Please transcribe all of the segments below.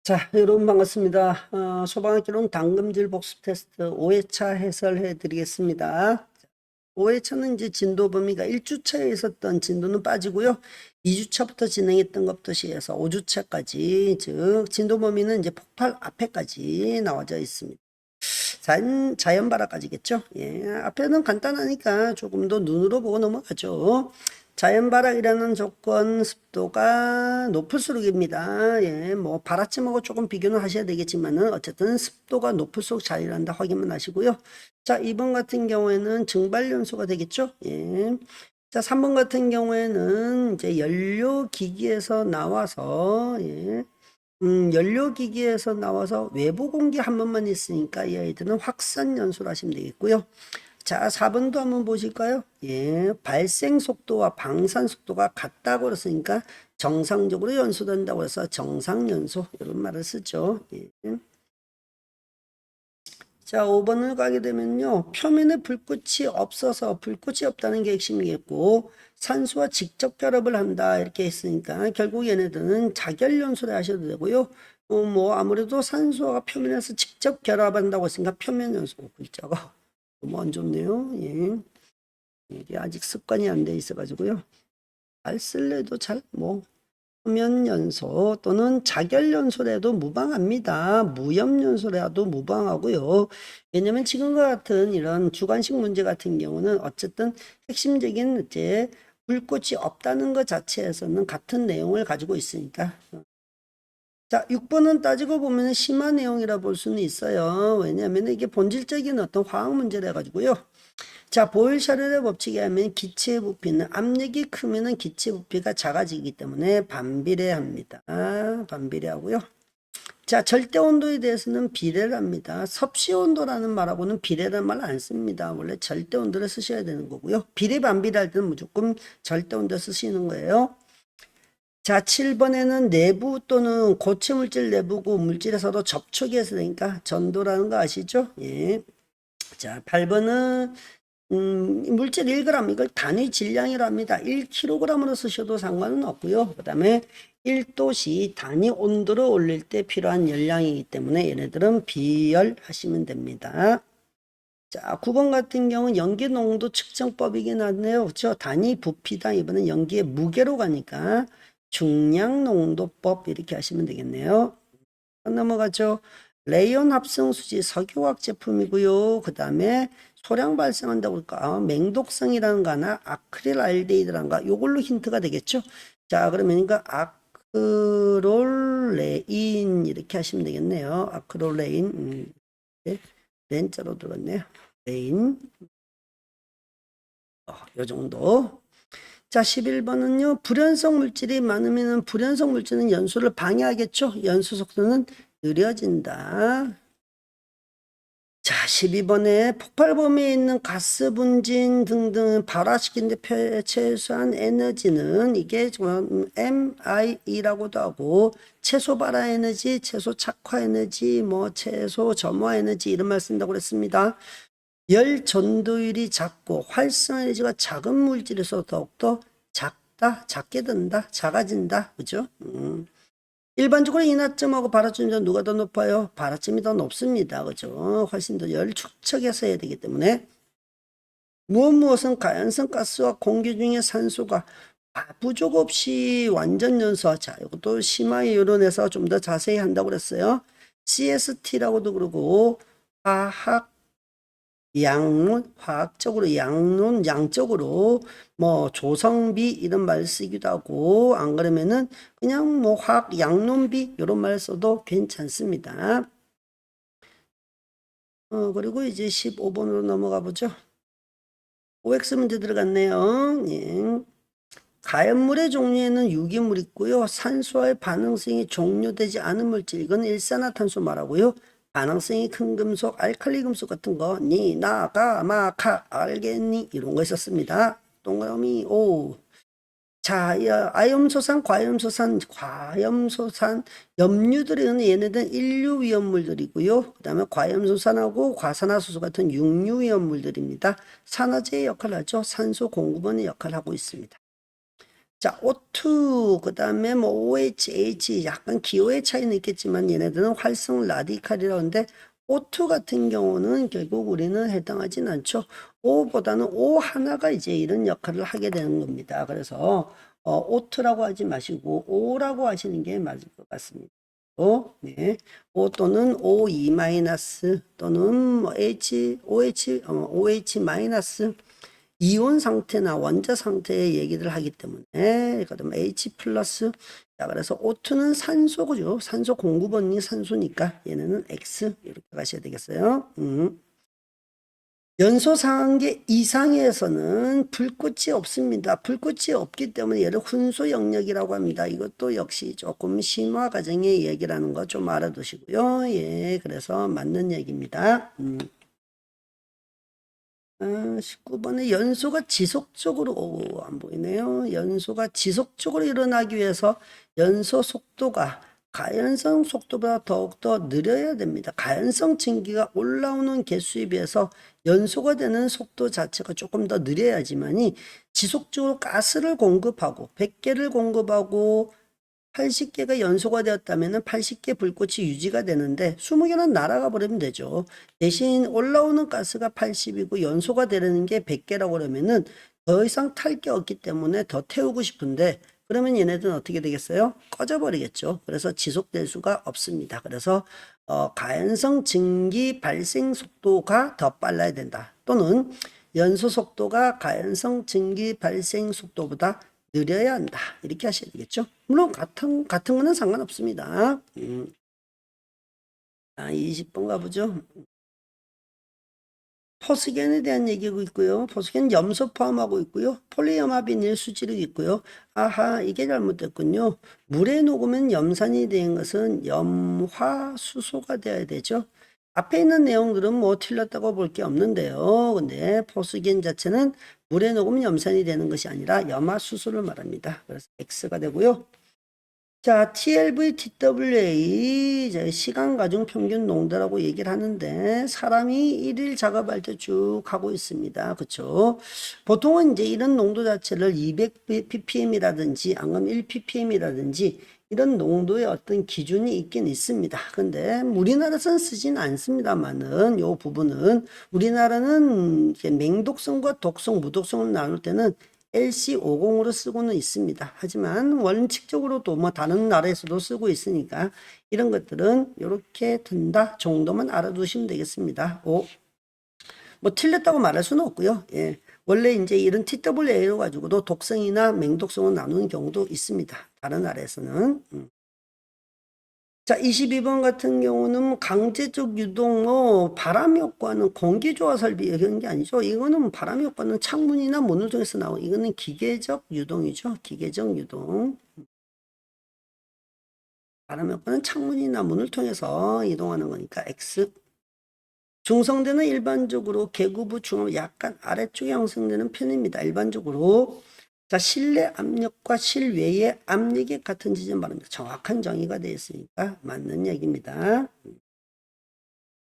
자, 여러분 반갑습니다. 소방학개론 당금질 복습 테스트 5회차 해설해 드리겠습니다. 5회차는 이제 진도 범위가 1주차에 있었던 진도는 빠지고요. 2주차부터 진행했던 것부터 시해서 5주차까지, 즉 진도 범위는 이제 폭발 앞에까지 나와져 있습니다. 자연발화까지겠죠. 예, 앞에는 간단하니까 조금 더 눈으로 보고 넘어가죠. 자연발화이라는 조건 습도가 높을수록입니다. 예, 뭐 발화쯤하고 조금 비교는 하셔야 되겠지만은 어쨌든 습도가 높을수록 잘 일한다 확인만 하시고요. 자, 2번 같은 경우에는 증발 연소가 되겠죠. 예. 자, 3번 같은 경우에는 이제 연료기기에서 나와서 예. 연료기기에서 나와서 외부 공기 한 번만 있으니까 이 아이들은 확산 연소를 하시면 되겠고요. 자, 4번도 한번 보실까요? 예, 발생 속도와 방산 속도가 같다고 그랬으니까 정상적으로 연소된다고 해서 정상연소 이런 말을 쓰죠. 예. 자, 5번을 가게 되면요. 표면에 불꽃이 없어서 불꽃이 없다는 게 핵심이겠고 산소와 직접 결합을 한다 이렇게 했으니까 결국 얘네들은 자결연소를 하셔도 되고요. 뭐 아무래도 산소가 표면에서 직접 결합한다고 했으니까 표면연소 글자가 너무 안 좋네요. 예. 이게 아직 습관이 안 돼 있어 가지고요. 잘 쓸래도 표면연소 또는 자결연소라도 무방합니다. 무염연소라도 무방하고요. 왜냐면 지금과 같은 이런 주관식 문제 같은 경우는 어쨌든 핵심적인 이제 불꽃이 없다는 것 자체에서는 같은 내용을 가지고 있으니까. 자, 6번은 따지고 보면 심한 내용이라 볼 수는 있어요. 왜냐하면 이게 본질적인 어떤 화학 문제라 가지고요. 자, 보일샤를의 법칙에 하면 기체의 부피는 압력이 크면은 기체 부피가 작아지기 때문에 반비례합니다. 반비례하고요. 자, 절대 온도에 대해서는 비례를 합니다. 섭씨 온도라는 말하고는 비례라는 말 안 씁니다. 원래 절대 온도를 쓰셔야 되는 거고요. 비례 반비례할 때는 무조건 절대 온도 쓰시는 거예요. 자, 7번에는 내부 또는 고체 물질 내부고 물질에서도 접촉이 해서 되니까 전도라는 거 아시죠? 예. 자, 8번은 물질 1g 이걸 단위 질량이라 합니다. 1kg으로 쓰셔도 상관은 없고요. 그 다음에 1도씨 단위 온도를 올릴 때 필요한 열량이기 때문에 얘네들은 비열하시면 됩니다. 자, 9번 같은 경우는 연기 농도 측정법이긴 한데요. 그렇죠? 단위 부피당 이번엔 연기의 무게로 가니까 중량 농도법 이렇게 하시면 되겠네요. 넘어가죠. 레이온 합성 수지 석유화학 제품이고요. 그 다음에 소량 발생한다고 할까? 맹독성이라는 거나 아크릴 알데히드라는 요걸로 힌트가 되겠죠. 자, 그러면 이거 아크롤레인 이렇게 하시면 되겠네요. 아크롤레인. 네, 렌자로 들어갔네요. 레인. 요 정도. 자, 11번은요. 불연성 물질이 많으면 불연성 물질은 연소를 방해하겠죠. 연소 속도는 느려진다. 자, 12번에 폭발 범위에 있는 가스 분진 등등 발화시키는데 최소한 에너지는 이게 MIE라고도 하고 최소 발화 에너지, 최소 착화 에너지, 뭐 최소 점화 에너지 이런 말 쓴다고 그랬습니다. 열 전도율이 작고 활성 에너지가 작은 물질에서 더욱더 작게 된다, 작아진다, 그죠? 일반적으로 인화점하고 발화점이 누가 더 높아요? 발화점이 더 높습니다. 그죠? 훨씬 더 열 축적해서 해야 되기 때문에 무엇은 가연성 가스와 공기 중에 산소가 부족 없이 완전 연소. 자, 이것도 심화의 이론에서 좀 더 자세히 한다고 그랬어요. CST라고도 그러고 화학적으로 양적으로 뭐 조성비 이런 말 쓰기도 하고 안 그러면은 그냥 뭐 화학 양론비 이런 말 써도 괜찮습니다. 그리고 이제 15번으로 넘어가 보죠. OX 문제 들어갔네요. 예. 가연물의 종류에는 유기물 있고요. 산소와의 반응성이 종료되지 않은 물질 이건 일산화탄소 말하고요. 반응성이 큰 금속, 알칼리 금속 같은 거, 니, 나, 가, 마, 카, 알겠니? 이런 거 있었습니다. 동그라미, 오. 자, 아염소산, 과염소산, 염류들은 얘네들은 인류위험물들이고요. 그 다음에 과염소산하고 과산화수소 같은 육류위험물들입니다. 산화제의 역할을 하죠. 산소 공급원의 역할을 하고 있습니다. 자, O2, 그 다음에 뭐 OH, H, 약간 기호의 차이는 있겠지만 얘네들은 활성 라디칼이라고 하는데 O2 같은 경우는 결국 우리는 해당하진 않죠. O보다는 O 하나가 이제 이런 역할을 하게 되는 겁니다. 그래서 O2라고 하지 마시고 O라고 하시는 게 맞을 것 같습니다. 네. O 또는 O2 마이너스 또는 뭐 OH 마이너스 이온 상태나 원자 상태의 얘기를 하기 때문에 그다음에 H 플러스. 자, 그래서 O2는 산소죠. 산소 공급원이 산소니까 얘네는 X 이렇게 가셔야 되겠어요. 연소 상한계 이상에서는 불꽃이 없습니다. 불꽃이 없기 때문에 얘를 훈소 영역이라고 합니다. 이것도 역시 조금 심화 과정의 얘기라는 거 좀 알아두시고요. 예, 그래서 맞는 얘기입니다. 19번에 연소가 지속적으로, 안 보이네요. 연소가 지속적으로 일어나기 위해서 연소 속도가 가연성 속도보다 더욱더 느려야 됩니다. 가연성 증기가 올라오는 개수에 비해서 연소가 되는 속도 자체가 조금 더 느려야지만이 지속적으로 가스를 공급하고 100개를 공급하고 80개가 연소가 되었다면 80개 불꽃이 유지가 되는데 20개는 날아가 버리면 되죠. 대신 올라오는 가스가 80이고 연소가 되는 게 100개라고 그러면은 더 이상 탈 게 없기 때문에 더 태우고 싶은데 그러면 얘네들은 어떻게 되겠어요? 꺼져버리겠죠. 그래서 지속될 수가 없습니다. 그래서 가연성 증기 발생 속도가 더 빨라야 된다. 또는 연소 속도가 가연성 증기 발생 속도보다 느려야 한다. 이렇게 하셔야 되겠죠. 물론 같은 거는 상관없습니다. 20번 가보죠. 포스겐에 대한 얘기가 있고요. 포스겐 염소 포함하고 있고요. 폴리염합인 수지력 있고요. 아하, 이게 잘못됐군요. 물에 녹으면 염산이 된 것은 염화수소가 되어야 되죠. 앞에 있는 내용들은 뭐 틀렸다고 볼 게 없는데요. 근데 포스겐 자체는 물에 녹으면 염산이 되는 것이 아니라 염화수소를 말합니다. 그래서 X가 되고요. 자, TLV, TWA, 이제 시간 가중 평균 농도라고 얘기를 하는데, 사람이 일일 작업할 때 쭉 하고 있습니다. 그쵸? 보통은 이제 이런 농도 자체를 200ppm이라든지, 아니면 1ppm이라든지, 이런 농도의 어떤 기준이 있긴 있습니다. 근데 우리나라에서는 쓰진 않습니다만은, 요 부분은, 우리나라는 이제 맹독성과 독성, 무독성을 나눌 때는 LC50으로 쓰고는 있습니다. 하지만 원칙적으로도 뭐 다른 나라에서도 쓰고 있으니까 이런 것들은 이렇게 든다 정도만 알아두시면 되겠습니다. 뭐 틀렸다고 말할 수는 없고요. 예. 원래 이제 이런 TWA로 가지고도 독성이나 맹독성을 나누는 경우도 있습니다. 다른 나라에서는. 자, 22번 같은 경우는 강제적 유동, 바람 효과는 공기 조화 설비 이런 게 아니죠. 이거는 바람 효과는 창문이나 문을 통해서 나오고, 이거는 기계적 유동이죠. 기계적 유동. 바람 효과는 창문이나 문을 통해서 이동하는 거니까 X. 중성대는 일반적으로 계구부 중앙 약간 아래쪽에 형성되는 편입니다. 일반적으로. 자, 실내 압력과 실외의 압력이 같은 지점 말합니다. 정확한 정의가 되어 있으니까 맞는 얘기입니다.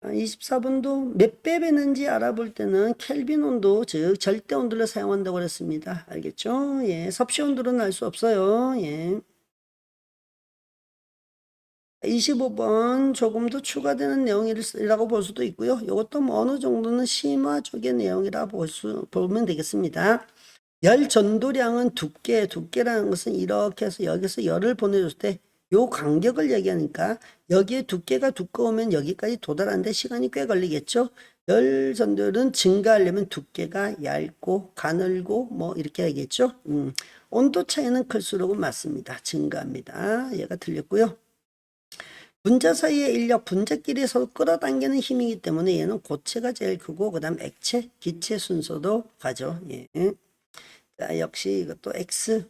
24번도 몇 배 배는지 알아볼 때는 켈빈 온도, 즉 절대 온도를 사용한다고 그랬습니다. 알겠죠? 예, 섭씨 온도는 알 수 없어요. 예. 25번 조금 더 추가되는 내용이라고 볼 수도 있고요. 이것도 뭐 어느 정도는 심화 쪽의 내용이라 보면 되겠습니다. 열 전도량은 두께라는 것은 이렇게 해서 여기서 열을 보내줬을 때 요 간격을 얘기하니까 여기에 두께가 두꺼우면 여기까지 도달하는데 시간이 꽤 걸리겠죠. 열 전도율은 증가하려면 두께가 얇고 가늘고 뭐 이렇게 하겠죠. 온도 차이는 클수록은 맞습니다. 증가합니다. 얘가 틀렸고요. 분자 사이의 인력, 분자끼리 서로 끌어당기는 힘이기 때문에 얘는 고체가 제일 크고 그 다음 액체, 기체 순서도 가죠. 예. 자, 역시 이것도 X.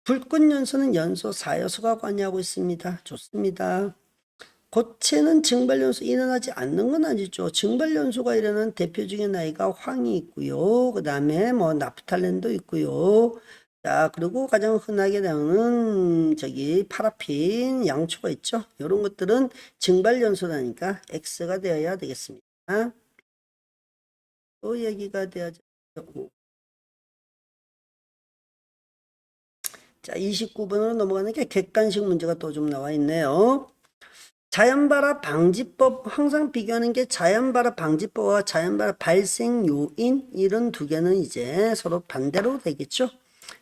불꽃 연소는 연소 4요소가 관여하고 있습니다. 좋습니다. 고체는 증발 연소 일어나지 않는 건 아니죠. 증발 연소가 일어나는 대표적인 나이가 황이 있고요. 그 다음에 뭐 나프탈렌도 있고요. 자, 그리고 가장 흔하게 나오는 저기 파라핀, 양초가 있죠. 이런 것들은 증발 연소라니까 X가 되어야 되겠습니다. 또 얘기가 되어야죠. 자, 29번으로 넘어가는 게 객관식 문제가 또 좀 나와 있네요. 자연발화 방지법, 항상 비교하는 게 자연발화 방지법과 자연발화 발생 요인, 이런 두 개는 이제 서로 반대로 되겠죠.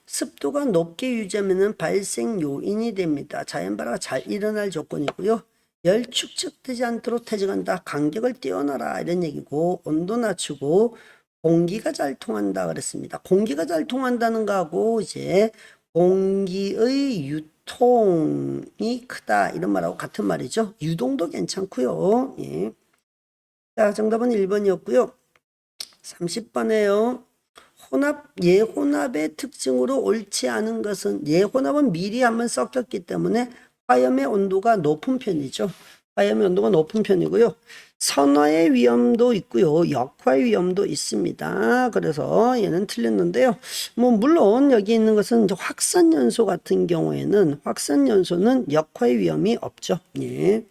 습도가 높게 유지하면 발생 요인이 됩니다. 자연발화가 잘 일어날 조건이고요. 열 축적되지 않도록 퇴직한다. 간격을 띄워놔라, 이런 얘기고, 온도 낮추고 공기가 잘 통한다 그랬습니다. 공기가 잘 통한다는 거하고 이제 공기의 유통이 크다, 이런 말하고 같은 말이죠. 유동도 괜찮고요. 예. 자, 정답은 1번이었고요. 30번에요. 예혼합의 특징으로 옳지 않은 것은, 예혼합은 미리 한번 섞였기 때문에 화염의 온도가 높은 편이죠. 화염의 온도가 높은 편이고요. 선화의 위험도 있고요. 역화의 위험도 있습니다. 그래서 얘는 틀렸는데요. 물론 여기 있는 것은 확산연소 같은 경우에는, 확산연소는 역화의 위험이 없죠. 예.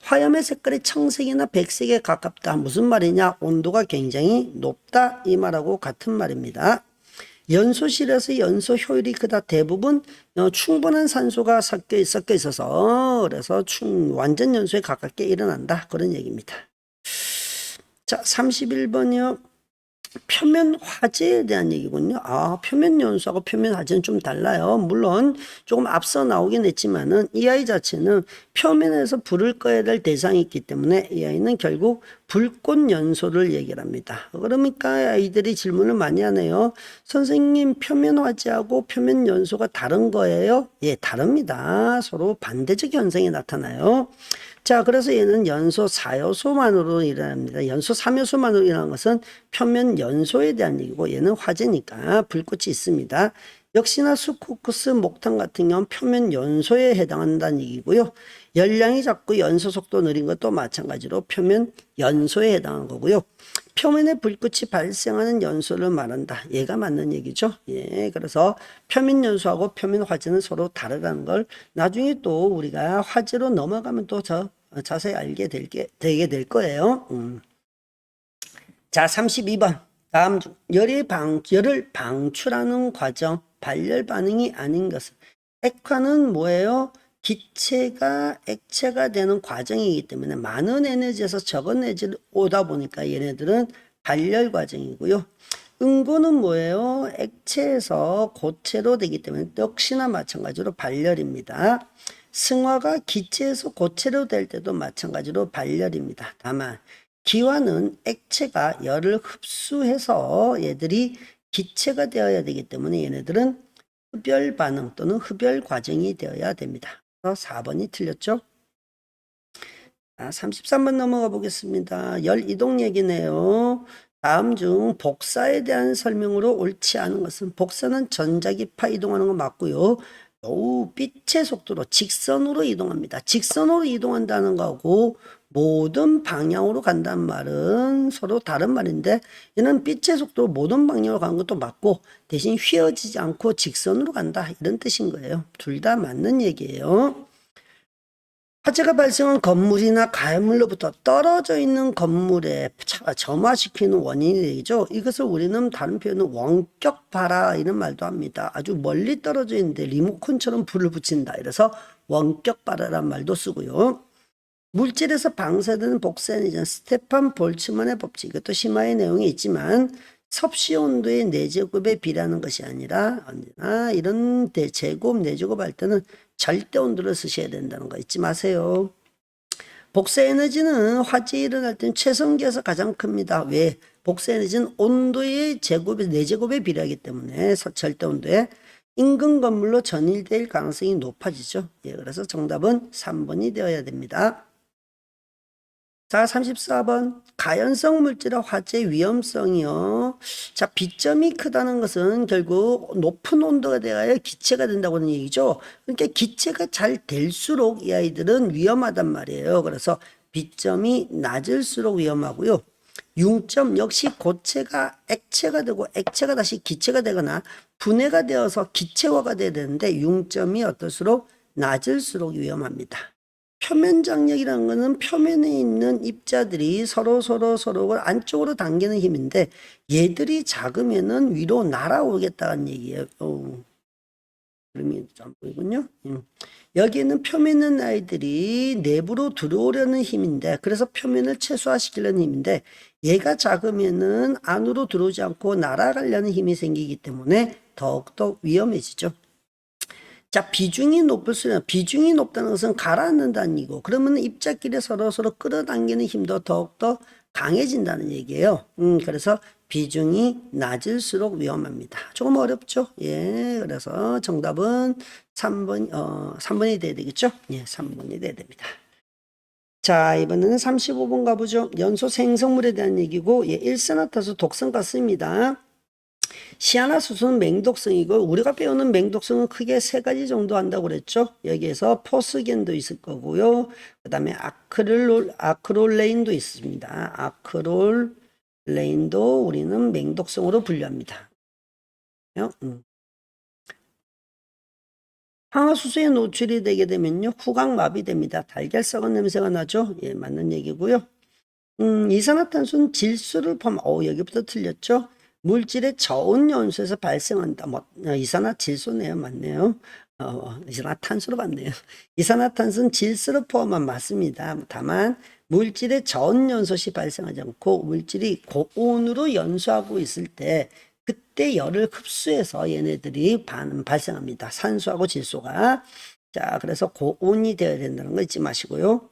화염의 색깔이 청색이나 백색에 가깝다. 무슨 말이냐? 온도가 굉장히 높다, 이 말하고 같은 말입니다. 연소실에서 연소 효율이 크다. 대부분 충분한 산소가 섞여 있어서 그래서 완전 연소에 가깝게 일어난다, 그런 얘기입니다. 자, 31번이요. 표면 화재에 대한 얘기군요. 표면 연소하고 표면 화재는 좀 달라요. 물론 조금 앞서 나오긴 했지만은 이 아이 자체는 표면에서 불을 꺼야 될 대상이 있기 때문에 이 아이는 결국 불꽃 연소를 얘기를 합니다. 그러니까 아이들이 질문을 많이 하네요. 선생님, 표면 화재하고 표면 연소가 다른 거예요? 예, 다릅니다. 서로 반대적 현상이 나타나요. 자, 그래서 얘는 연소 4요소만으로 일어납니다. 연소 3요소만으로 일어나는 것은 표면 연소에 대한 얘기고, 얘는 화재니까 불꽃이 있습니다. 역시나 수코쿠스 목탄 같은 경우는 표면 연소에 해당한다는 얘기고요. 열량이 작고 연소 속도 느린 것도 마찬가지로 표면 연소에 해당하는 거고요. 표면에 불꽃이 발생하는 연소를 말한다. 얘가 맞는 얘기죠. 예, 그래서 표면 연소하고 표면 화재는 서로 다르다는 걸 나중에 또 우리가 화재로 넘어가면 또 자세히 알게 되게 될 거예요. 자, 32번. 다음 중 열을 방출하는 과정, 발열 반응이 아닌 것은, 액화는 뭐예요? 기체가 액체가 되는 과정이기 때문에 많은 에너지에서 적은 에너지를 오다 보니까 얘네들은 발열 과정이고요. 응고는 뭐예요? 액체에서 고체로 되기 때문에 역시나 마찬가지로 발열입니다. 승화가 기체에서 고체로 될 때도 마찬가지로 발열입니다. 다만 기화는 액체가 열을 흡수해서 얘들이 기체가 되어야 되기 때문에 얘네들은 흡열 반응 또는 흡열 과정이 되어야 됩니다. 그래서 4번이 틀렸죠. 33번 넘어가 보겠습니다. 열 이동 얘기네요. 다음 중 복사에 대한 설명으로 옳지 않은 것은, 복사는 전자기파 이동하는 거 맞고요. 빛의 속도로 직선으로 이동합니다. 직선으로 이동한다는 거하고 모든 방향으로 간다는 말은 서로 다른 말인데, 얘는 빛의 속도로 모든 방향으로 가는 것도 맞고 대신 휘어지지 않고 직선으로 간다, 이런 뜻인 거예요. 둘 다 맞는 얘기예요. 화재가 발생한 건물이나 가해물로부터 떨어져 있는 건물에 점화시키는 원인이 되죠. 이것을 우리는 다른 표현은 원격 발화, 이런 말도 합니다. 아주 멀리 떨어져 있는데 리모컨처럼 불을 붙인다, 이래서 원격 발화란 말도 쓰고요. 물질에서 방사되는 복사에너지는 스테판 볼츠만의 법칙, 이것도 심화의 내용이 있지만 섭씨 온도의 4제곱에 비례하는 것이 아니라 언제나 이런 제곱, 4제곱 할 때는 절대 온도를 쓰셔야 된다는 거 잊지 마세요. 복사 에너지는 화재 일어날 때는 최성기에서 가장 큽니다. 왜? 복사 에너지는 온도의 제곱에 4제곱에 비례하기 때문에 절대 온도에 인근 건물로 전일될 가능성이 높아지죠. 예, 그래서 정답은 3번이 되어야 됩니다. 자, 34번. 가연성 물질의 화재 위험성이요. 자, 비점이 크다는 것은 결국 높은 온도가 되어야 기체가 된다고 하는 얘기죠. 그러니까 기체가 잘 될수록 이 아이들은 위험하단 말이에요. 그래서 비점이 낮을수록 위험하고요. 융점 역시 고체가 액체가 되고 액체가 다시 기체가 되거나 분해가 되어서 기체화가 돼야 되는데 융점이 어떨수록 낮을수록 위험합니다. 표면 장력이라는 것은 표면에 있는 입자들이 서로를 안쪽으로 당기는 힘인데 얘들이 작으면은 위로 날아오겠다는 얘기예요. 그림이 좀 보이군요. 여기는 표면에 있는 아이들이 내부로 들어오려는 힘인데, 그래서 표면을 최소화시키려는 힘인데, 얘가 작으면은 안으로 들어오지 않고 날아가려는 힘이 생기기 때문에 더욱더 위험해지죠. 자, 비중이 높을수록, 비중이 높다는 것은 가라앉는다는 얘기고, 그러면 입자끼리 서로 끌어당기는 힘도 더욱더 강해진다는 얘기예요. 그래서 비중이 낮을수록 위험합니다. 조금 어렵죠? 예, 그래서 정답은 3번이 돼야 되겠죠? 예, 3번이 돼야 됩니다. 자, 이번에는 35번 가보죠. 연소 생성물에 대한 얘기고, 예, 일산화탄소 독성가스입니다. 시아나수소는 맹독성이고, 우리가 배우는 맹독성은 크게 세 가지 정도 한다고 그랬죠. 여기에서 포스겐도 있을 거고요. 그 다음에 아크롤레인도 있습니다. 아크롤레인도 우리는 맹독성으로 분류합니다. 황화수소에 노출이 되게 되면요, 후각마비됩니다. 달걀 썩은 냄새가 나죠. 예, 맞는 얘기고요. 이산화탄소는 질소를 여기부터 틀렸죠. 물질의 저온 연소에서 발생한다. 이산화질소네요. 맞네요. 이산화탄소로 봤네요. 이산화탄소는 질소를 포함한 맞습니다. 다만 물질의 저온 연소 시 발생하지 않고 물질이 고온으로 연소하고 있을 때 그때 열을 흡수해서 얘네들이 발생합니다. 산소하고 질소가. 자, 그래서 고온이 되어야 된다는 거 잊지 마시고요.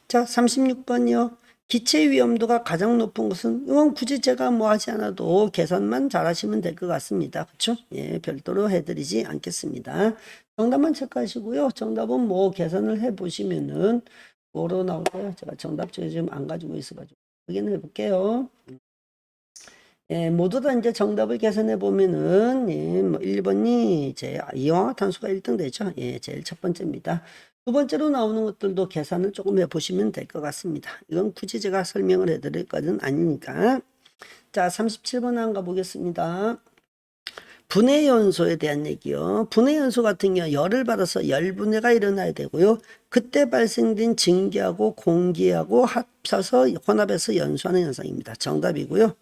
자, 36번이요. 기체 위험도가 가장 높은 것은, 이건 굳이 제가 뭐 하지 않아도 계산만 잘 하시면 될 것 같습니다. 그쵸? 예, 별도로 해드리지 않겠습니다. 정답만 체크하시고요. 정답은 뭐 계산을 해보시면은 뭐로 나올까요? 제가 정답 쪽에 지금 안 가지고 있어가지고 확인해 볼게요. 예, 모두 다 이제 정답을 계산해 보면은, 예, 뭐 1번이 이황화탄소가 1등 되죠. 예, 제일 첫 번째입니다. 두 번째로 나오는 것들도 계산을 조금 해보시면 될 것 같습니다. 이건 굳이 제가 설명을 해드릴 것은 아니니까. 자, 37번 한 가보겠습니다. 분해 연소에 대한 얘기요. 분해 연소 같은 경우 열을 받아서 열분해가 일어나야 되고요. 그때 발생된 증기하고 공기하고 합쳐서 혼합해서 연소하는 현상입니다. 정답이고요.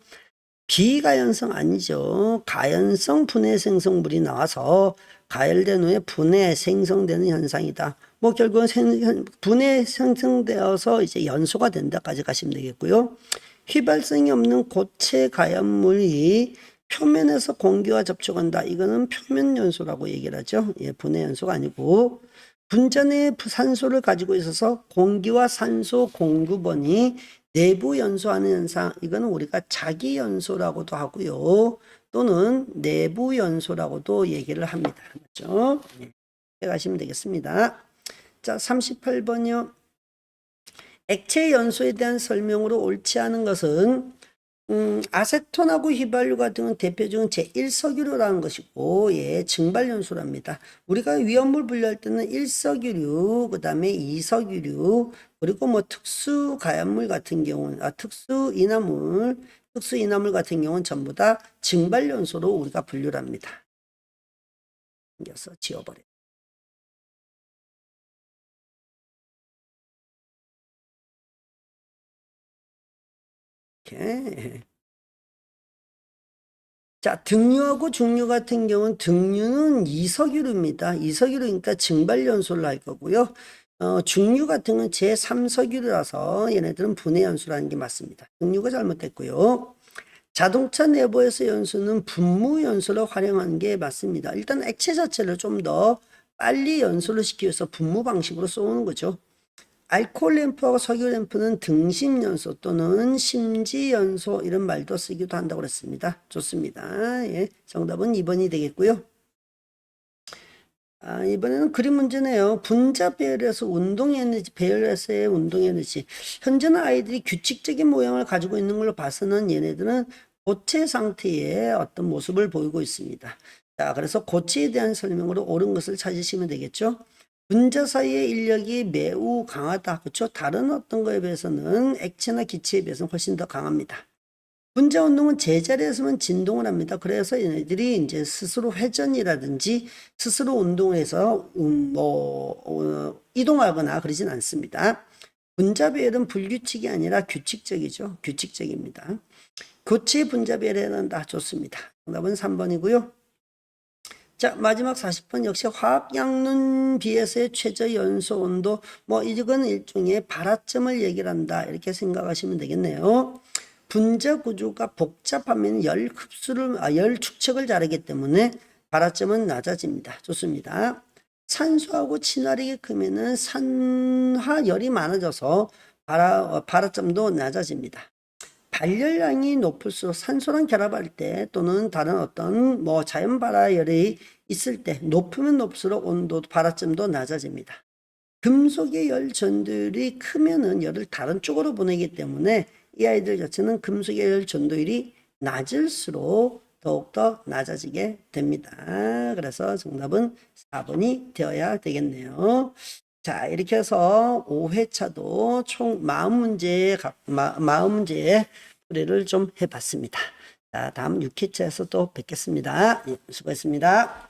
비가연성 아니죠. 가연성 분해 생성물이 나와서 가열된 후에 분해 생성되는 현상이다. 뭐 결국은 분해 생성되어서 이제 연소가 된다까지 가시면 되겠고요. 휘발성이 없는 고체 가연물이 표면에서 공기와 접촉한다. 이거는 표면 연소라고 얘기를 하죠. 예, 분해 연소가 아니고 분자 내에 산소를 가지고 있어서 공기와 산소 공급원이 내부 연소하는 현상, 이거는 우리가 자기 연소라고도 하고요. 또는 내부 연소라고도 얘기를 합니다. 맞죠? 네. 가시면 되겠습니다. 자, 38번이요. 액체 연소에 대한 설명으로 옳지 않은 것은 아세톤하고 휘발유 같은 건 대표적인 제1석유류라는 것이고, 예, 증발연소랍니다. 우리가 위험물 분류할 때는 1석유류, 그 다음에 2석유류, 그리고 뭐 특수가연물 같은 경우는, 특수이나물 같은 경우는 전부 다 증발연소로 우리가 분류를 합니다. 생겨서 지워버려요. 이렇게. 자, 등유하고 중유 같은 경우는 등유는 이석유류입니다. 이석유류니까 증발연소를 할 거고요. 중유 같은 건 제3석유라서 얘네들은 분해연소라는 게 맞습니다. 등유가 잘못됐고요. 자동차 내부에서 연소는 분무연소를 활용하는 게 맞습니다. 일단 액체 자체를 좀 더 빨리 연소를 시키기 위해서 분무 방식으로 쏘는 거죠. 알코올 램프하고 석유 램프는 등심연소 또는 심지연소 이런 말도 쓰기도 한다고 그랬습니다. 좋습니다. 예, 정답은 2번이 되겠고요. 이번에는 그림 문제네요. 분자 배열에서 운동에너지, 배열에서의 운동에너지. 현재는 아이들이 규칙적인 모양을 가지고 있는 걸로 봐서는 얘네들은 고체 상태의 어떤 모습을 보이고 있습니다. 자, 그래서 고체에 대한 설명으로 옳은 것을 찾으시면 되겠죠. 분자 사이의 인력이 매우 강하다. 그렇죠? 다른 어떤 거에 비해서는 액체나 기체에 비해서는 훨씬 더 강합니다. 분자 운동은 제자리에서만 진동을 합니다. 그래서 얘네들이 이제 스스로 회전이라든지 스스로 운동을 해서 이동하거나 그러진 않습니다. 분자 배열은 불규칙이 아니라 규칙적이죠. 규칙적입니다. 고체 분자 배열에 해당한다. 좋습니다. 정답은 3번이고요. 자, 마지막 40번 역시 화학양눈 비에서의 최저 연소 온도, 뭐 이건 일종의 발화점을 얘기를 한다 이렇게 생각하시면 되겠네요. 분자 구조가 복잡하면 열 축적을 잘하기 때문에 발화점은 낮아집니다. 좋습니다. 산소하고 친화력이 크면은 산화열이 많아져서 발화점도 낮아집니다. 발열량이 높을수록 산소랑 결합할 때 또는 다른 어떤 뭐 자연 발화열이 있을 때 높으면 높을수록 온도 발화점도 낮아집니다. 금속의 열 전도율이 크면은 열을 다른 쪽으로 보내기 때문에 이 아이들 자체는 금속의 열 전도율이 낮을수록 더욱더 낮아지게 됩니다. 그래서 정답은 4번이 되어야 되겠네요. 자, 이렇게 해서 5회차도 총 40문제의 40문제의 풀이를 좀 해봤습니다. 자, 다음 6회차에서 또 뵙겠습니다. 예, 수고했습니다.